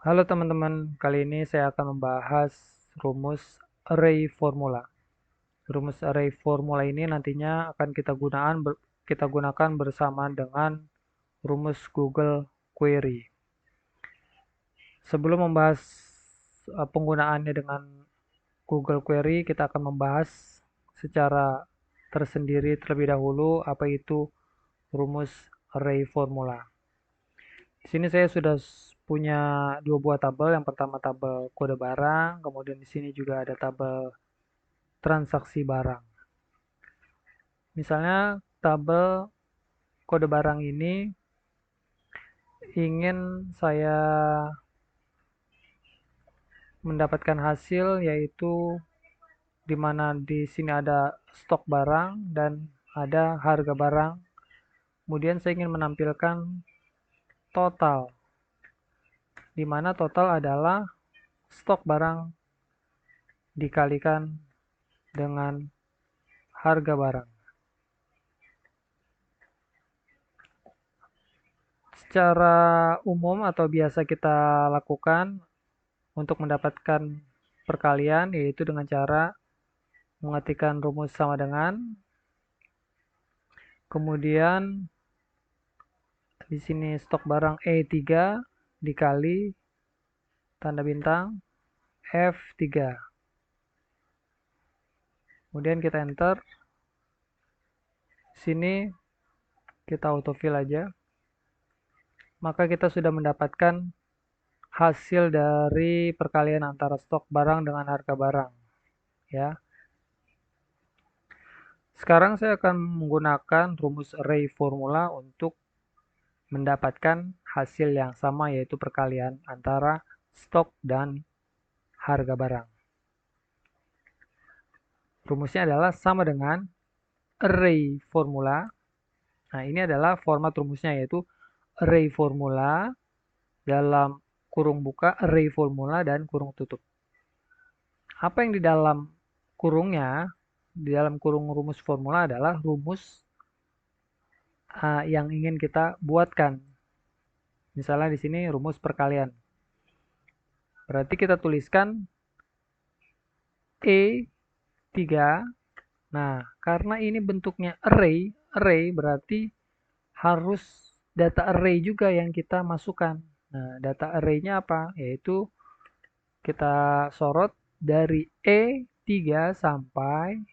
Halo teman-teman, kali ini saya akan membahas rumus array formula. Rumus array formula ini nantinya akan kita gunakan bersama dengan rumus Google Query. Sebelum membahas penggunaannya dengan Google Query, kita akan membahas secara tersendiri terlebih dahulu apa itu rumus array formula. Di sini saya sudah punya dua buah tabel. Yang pertama tabel kode barang, kemudian di sini juga ada tabel transaksi barang. Misalnya tabel kode barang ini ingin saya mendapatkan hasil, yaitu di mana di sini ada stok barang dan ada harga barang. Kemudian saya ingin menampilkan total, di mana total adalah stok barang dikalikan dengan harga barang. Secara umum atau biasa kita lakukan untuk mendapatkan perkalian, yaitu dengan cara mengetikkan rumus sama dengan, kemudian di sini stok barang E3 dikali tanda bintang F3. Kemudian kita enter. Sini kita autofill aja. Maka kita sudah mendapatkan hasil dari perkalian antara stok barang dengan harga barang, ya. Sekarang saya akan menggunakan rumus array formula untuk mendapatkan hasil yang sama, yaitu perkalian antara stok dan harga barang. Rumusnya adalah sama dengan array formula. Nah, ini adalah format rumusnya, yaitu array formula dalam kurung buka, array formula, dan kurung tutup. Apa yang di dalam kurungnya, di dalam kurung rumus formula adalah rumus yang ingin kita buatkan. Misalnya di sini rumus perkalian. Berarti kita tuliskan E3. Nah, karena ini bentuknya array berarti harus data array juga yang kita masukkan. Nah, data array-nya apa? Yaitu kita sorot dari E3 sampai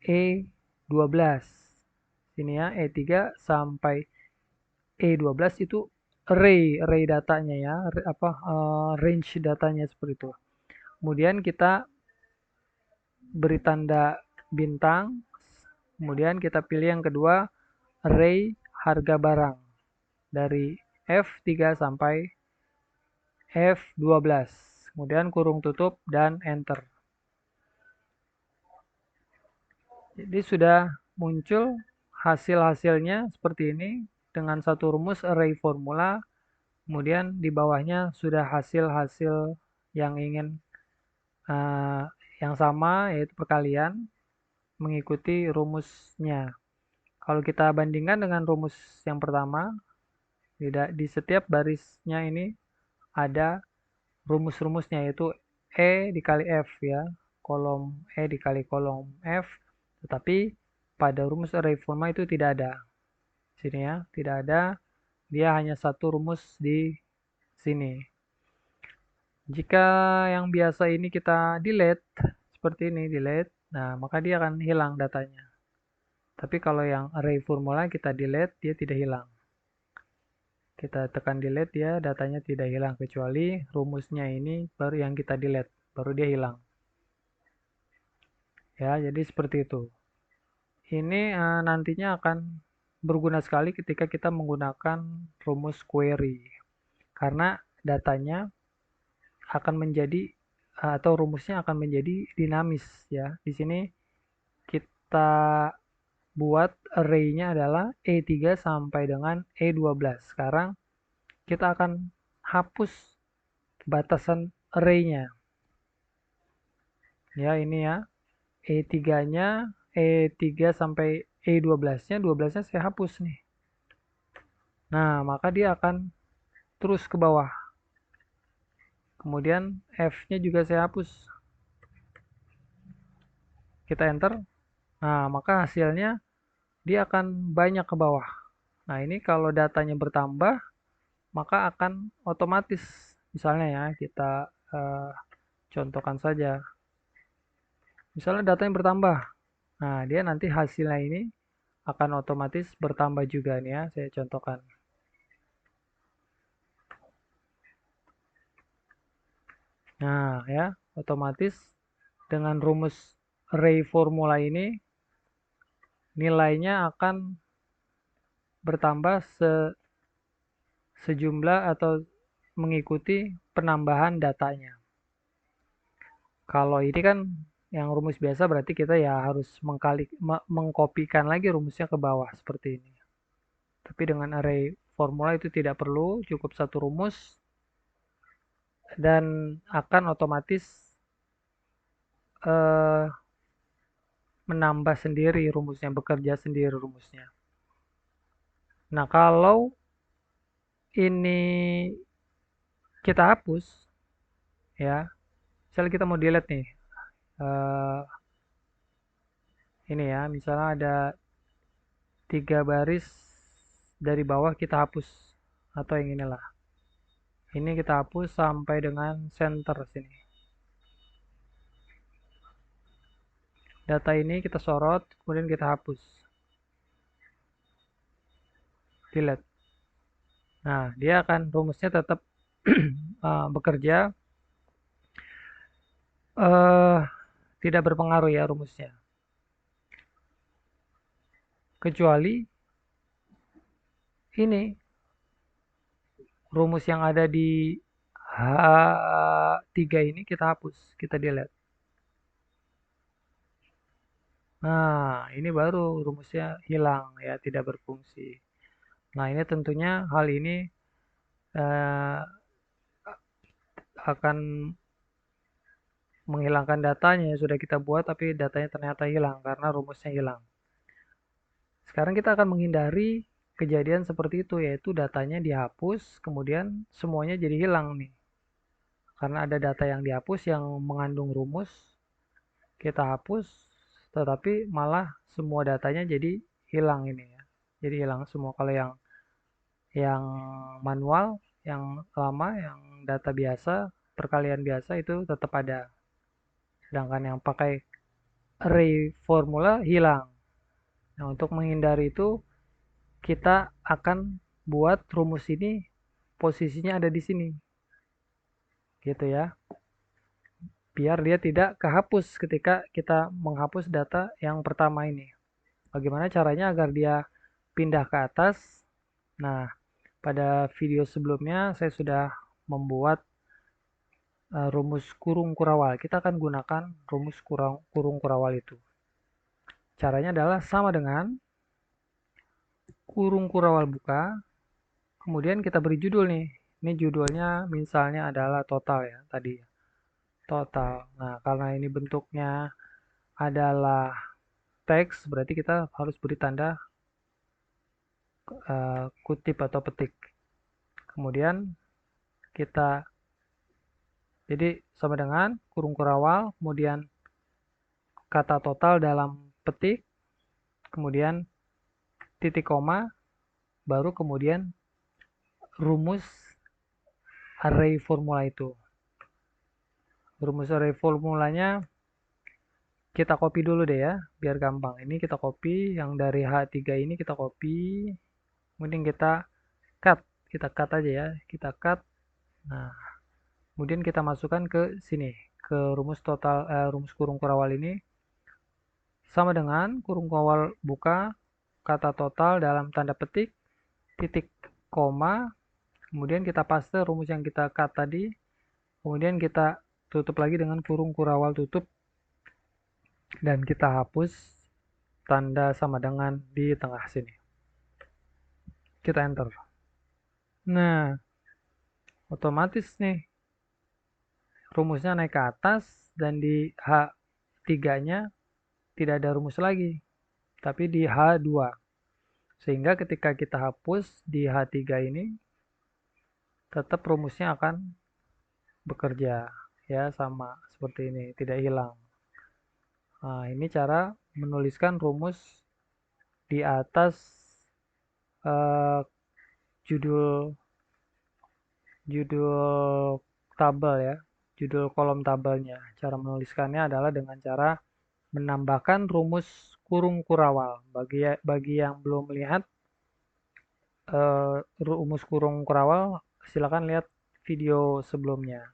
E12. Sini ya, E3 sampai E12 itu array datanya ya, range datanya seperti itu. Kemudian kita beri tanda bintang, kemudian kita pilih yang kedua, array harga barang dari F3 sampai F12. Kemudian kurung tutup dan enter. Jadi sudah muncul hasil-hasilnya seperti ini dengan satu rumus array formula. Kemudian di bawahnya sudah hasil-hasil yang ingin yang sama, yaitu perkalian mengikuti rumusnya. Kalau kita bandingkan dengan rumus yang pertama, di setiap barisnya ini ada rumus-rumusnya, yaitu E dikali F ya, kolom E dikali kolom F, tetapi pada rumus array formula itu tidak ada. Sini ya, tidak ada, dia hanya satu rumus di sini. Jika yang biasa ini kita delete, seperti ini delete, nah maka dia akan hilang datanya. Tapi kalau yang array formula kita delete, dia tidak hilang. Kita tekan delete, ya datanya tidak hilang, kecuali rumusnya ini baru yang kita delete, baru dia hilang. Ya, jadi seperti itu. Ini nantinya akan berguna sekali ketika kita menggunakan rumus query. Karena datanya akan menjadi atau rumusnya akan menjadi dinamis ya. Di sini kita buat array-nya adalah E3 sampai dengan E12. Sekarang kita akan hapus batasan array-nya. Ya, ini ya. E3-nya, E3 sampai E12-nya, 12-nya saya hapus nih. Nah, maka dia akan terus ke bawah. Kemudian F-nya juga saya hapus. Kita enter. Nah, maka hasilnya dia akan banyak ke bawah. Nah, ini kalau datanya bertambah, maka akan otomatis. Misalnya ya, kita contohkan saja. Misalnya datanya bertambah. Nah, dia nanti hasilnya ini akan otomatis bertambah juga nih ya, saya contohkan. Nah, ya, otomatis dengan rumus array formula ini nilainya akan bertambah sejumlah atau mengikuti penambahan datanya. Kalau ini kan yang rumus biasa berarti kita ya harus mengkopikan lagi rumusnya ke bawah seperti ini. Tapi dengan array formula itu tidak perlu, cukup satu rumus dan akan otomatis eh, menambah sendiri rumusnya, bekerja sendiri rumusnya. Nah, kalau ini kita hapus, ya, misalnya kita mau delete nih, eh, ini ya, misalnya ada 3 baris dari bawah kita hapus, atau yang inilah. Ini kita hapus sampai dengan center sini. Data ini kita sorot, kemudian kita hapus. Delete. Nah, dia akan rumusnya tetap bekerja, tidak berpengaruh ya rumusnya. Kecuali ini rumus yang ada di H3 ini kita hapus, kita delete. Nah, ini baru rumusnya hilang ya, tidak berfungsi. Nah, ini tentunya hal ini eh, akan menghilangkan datanya yang sudah kita buat, tapi datanya ternyata hilang karena rumusnya hilang. Sekarang kita akan menghindari kejadian seperti itu, yaitu datanya dihapus, kemudian semuanya jadi hilang nih. Karena ada data yang dihapus yang mengandung rumus, kita hapus, tetapi malah semua datanya jadi hilang ini ya. Jadi hilang semua. Kalau yang manual, yang lama, yang data biasa, perkalian biasa itu tetap ada. Sedangkan yang pakai array formula hilang. Nah, untuk menghindari itu kita akan buat rumus ini posisinya ada di sini. Gitu ya. Biar dia tidak kehapus ketika kita menghapus data yang pertama ini. Bagaimana caranya agar dia pindah ke atas? Nah, pada video sebelumnya saya sudah membuat rumus kurung kurawal. Kita akan gunakan rumus kurung kurawal itu. Caranya adalah sama dengan kurung kurawal buka, kemudian kita beri judul nih. Ini judulnya misalnya adalah total ya tadi. Total. Nah, karena ini bentuknya adalah teks, berarti kita harus beri tanda kutip atau petik. Kemudian kita jadi sama dengan kurung kurawal, kemudian kata total dalam petik, kemudian titik koma, baru kemudian rumus array formula itu. Rumus array formulanya kita copy dulu deh ya, biar gampang. Ini kita copy, yang dari H3 ini kita copy, kemudian kita cut aja ya, kita cut. Nah, kemudian kita masukkan ke sini, ke rumus total, rumus kurung kurawal ini, sama dengan kurung kurawal buka, kata total dalam tanda petik, titik koma, kemudian kita paste rumus yang kita cut tadi, kemudian kita tutup lagi dengan kurung kurawal tutup, dan kita hapus tanda sama dengan di tengah sini. Kita enter. Nah, otomatis nih rumusnya naik ke atas dan di H3-nya tidak ada rumus lagi, tapi di H2. Sehingga ketika kita hapus di H3 ini, tetap rumusnya akan bekerja, ya sama seperti ini, tidak hilang. Nah, ini cara menuliskan rumus di atas eh, judul judul tabel ya, judul kolom tabelnya. Cara menuliskannya adalah dengan cara menambahkan rumus kurung kurawal. Bagi yang belum melihat rumus kurung kurawal, silakan lihat video sebelumnya.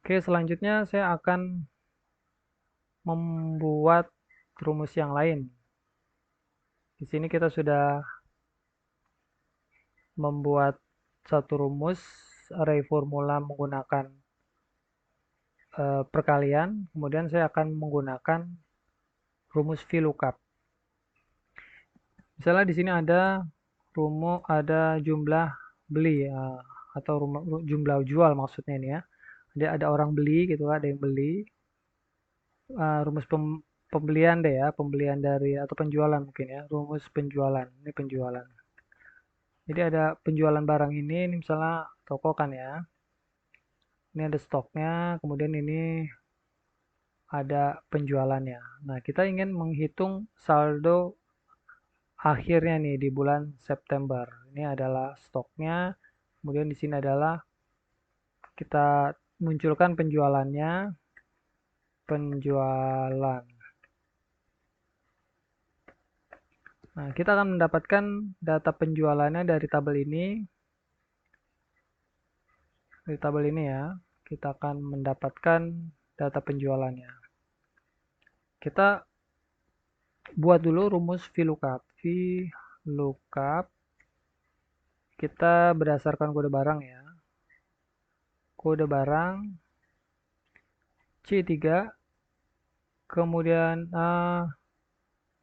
Oke, selanjutnya saya akan membuat rumus yang lain. Di sini kita sudah membuat satu rumus array formula menggunakan perkalian, kemudian saya akan menggunakan rumus VLOOKUP. Misalnya di sini ada jumlah beli ya, atau jumlah jual maksudnya ini ya. Ada orang beli gitu, ada yang beli. Rumus pembelian deh ya, pembelian dari atau penjualan mungkin ya, rumus penjualan. Ini penjualan. Jadi ada penjualan barang ini misalnya toko kan ya. Ini ada stoknya, kemudian ini ada penjualannya. Nah, kita ingin menghitung saldo akhirnya nih di bulan September. Ini adalah stoknya. Kemudian di sini adalah kita munculkan penjualannya, penjualan. Nah, kita akan mendapatkan data penjualannya dari tabel ini. Dari tabel ini ya, kita akan mendapatkan data penjualannya. Kita buat dulu rumus VLOOKUP. VLOOKUP kita berdasarkan kode barang ya. Kode barang C3. Kemudian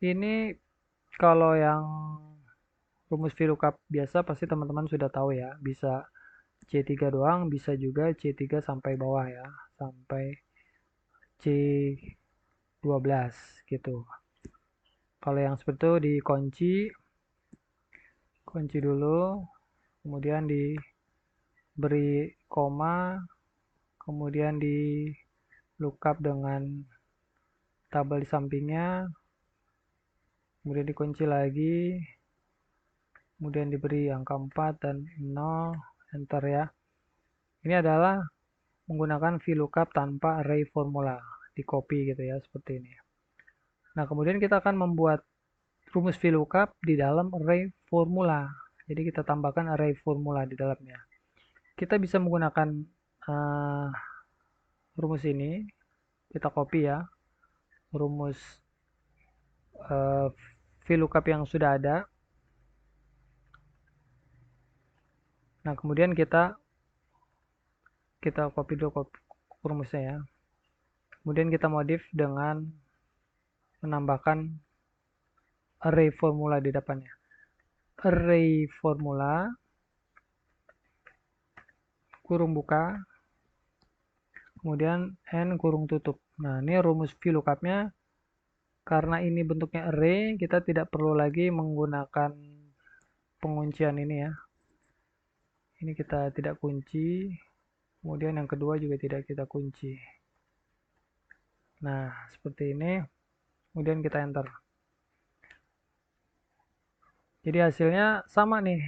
ini kalau yang rumus VLOOKUP biasa pasti teman-teman sudah tahu ya. Bisa C3 doang, bisa juga C3 sampai bawah ya. Sampai C12 gitu. Kalau yang seperti itu dikunci, kunci dulu, kemudian diberi koma, kemudian di lookup dengan tabel di sampingnya, kemudian dikunci lagi, kemudian diberi angka 4 dan 0, enter ya. Ini adalah menggunakan VLOOKUP tanpa array formula, di copy gitu ya, seperti ini. Nah, kemudian kita akan membuat rumus VLOOKUP di dalam array formula. Jadi kita tambahkan array formula di dalamnya. Kita bisa menggunakan uh, rumus ini, kita copy ya, rumus uh, VLOOKUP yang sudah ada. Nah, kemudian kita copy dulu rumusnya ya. Kemudian kita modif dengan menambahkan array formula di depannya. Array formula kurung buka, kemudian n kurung tutup. Nah, ini rumus VLOOKUP-nya. Karena ini bentuknya array, kita tidak perlu lagi menggunakan penguncian ini ya. Ini kita tidak kunci. Kemudian yang kedua juga tidak kita kunci. Nah, seperti ini. Kemudian kita enter. Jadi hasilnya sama nih.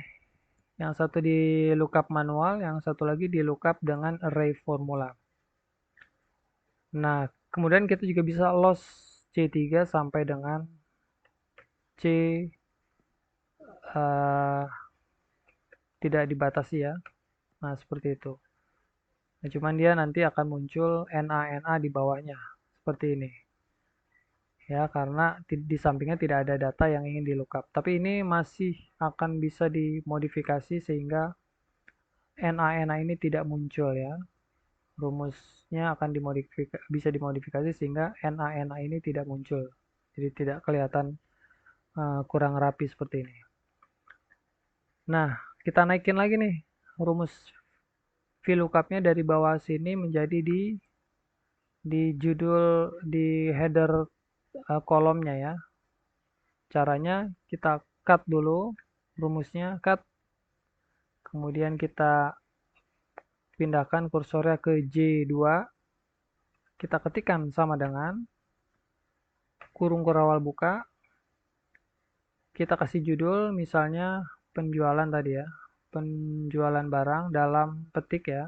Yang satu di lookup manual, yang satu lagi di lookup dengan array formula. Nah, kemudian kita juga bisa loss C3 sampai dengan C tidak dibatasi ya. Nah, seperti itu. Nah, cuman dia nanti akan muncul NA di bawahnya. Seperti ini. Ya, karena di sampingnya tidak ada data yang ingin di lookup. Tapi ini masih akan bisa dimodifikasi sehingga NA ini tidak muncul ya. Rumusnya akan bisa dimodifikasi sehingga NA ini tidak muncul. Jadi tidak kelihatan kurang rapi seperti ini. Nah, kita naikin lagi nih rumus VLOOKUP-nya dari bawah sini menjadi di judul di header kolomnya ya. Caranya kita cut dulu rumusnya, cut. Kemudian kita pindahkan kursornya ke J2, kita ketikkan sama dengan kurung kurawal buka, kita kasih judul misalnya penjualan tadi ya, penjualan barang dalam petik ya,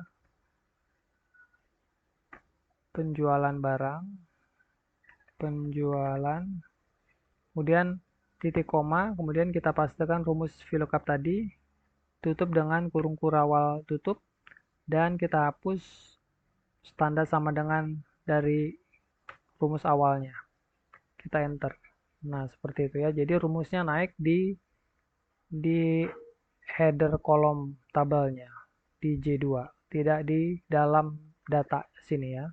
penjualan barang, penjualan, kemudian titik koma, kemudian kita pastikan rumus VLOOKUP tadi, tutup dengan kurung kurawal tutup, dan kita hapus standar sama dengan dari rumus awalnya. Kita enter. Nah, seperti itu ya. Jadi rumusnya naik di header kolom tabelnya di J2, tidak di dalam data sini ya.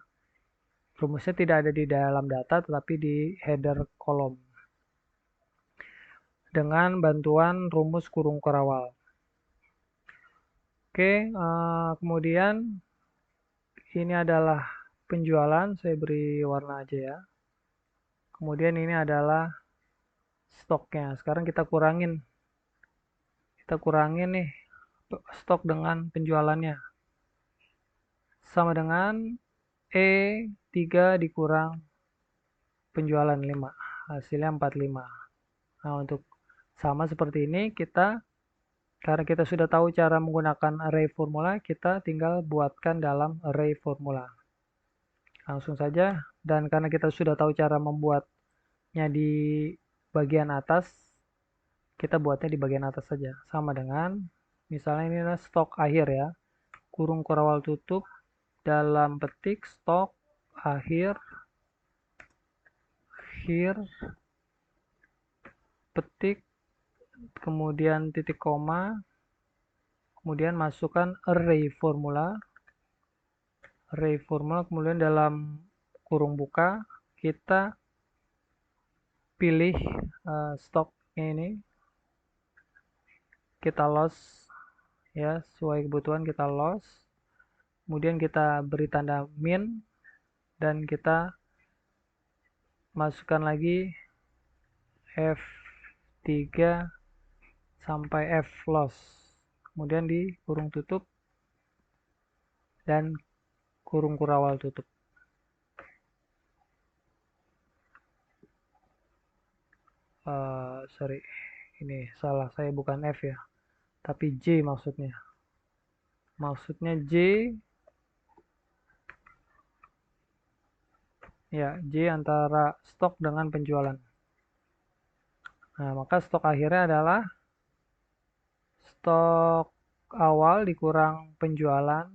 Rumusnya tidak ada di dalam data tetapi di header kolom dengan bantuan rumus kurung kurawal. Oke, kemudian ini adalah penjualan, saya beri warna aja ya. Kemudian ini adalah stoknya. Sekarang kita kurangin nih stok dengan penjualannya. Sama dengan E3 dikurang penjualan 5. Hasilnya 45. Nah, untuk sama seperti ini karena kita sudah tahu cara menggunakan array formula, kita tinggal buatkan dalam array formula. Langsung saja, dan karena kita sudah tahu cara membuatnya di bagian atas, kita buatnya di bagian atas saja. Sama dengan, misalnya ini adalah stok akhir ya, kurung kurawal tutup, dalam petik stok akhir petik, kemudian titik koma, kemudian masukkan array formula, kemudian dalam kurung buka kita pilih stoknya ini, kita loss ya, sesuai kebutuhan kita loss, kemudian kita beri tanda min, dan kita masukkan lagi F3 sampai F loss, kemudian di kurung tutup dan kurung kurawal tutup. Sorry, ini salah, saya bukan F ya, tapi J maksudnya J ya, J antara stok dengan penjualan. Nah, maka stok akhirnya adalah stok awal dikurang penjualan,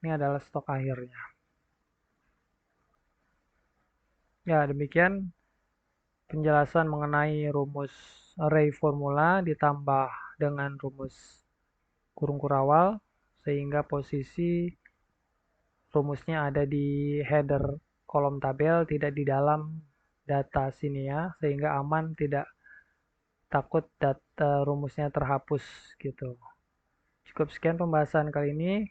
ini adalah stok akhirnya. Ya, demikian penjelasan mengenai rumus array formula ditambah dengan rumus kurung kurawal, sehingga posisi rumusnya ada di header kolom tabel, tidak di dalam data sini ya, sehingga aman, tidak takut data rumusnya terhapus gitu. Cukup sekian pembahasan kali ini.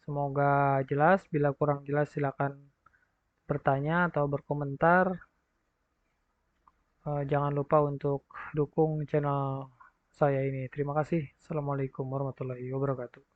Semoga jelas. Bila kurang jelas silakan bertanya atau berkomentar. Jangan lupa untuk dukung channel saya ini. Terima kasih. Assalamualaikum warahmatullahi wabarakatuh.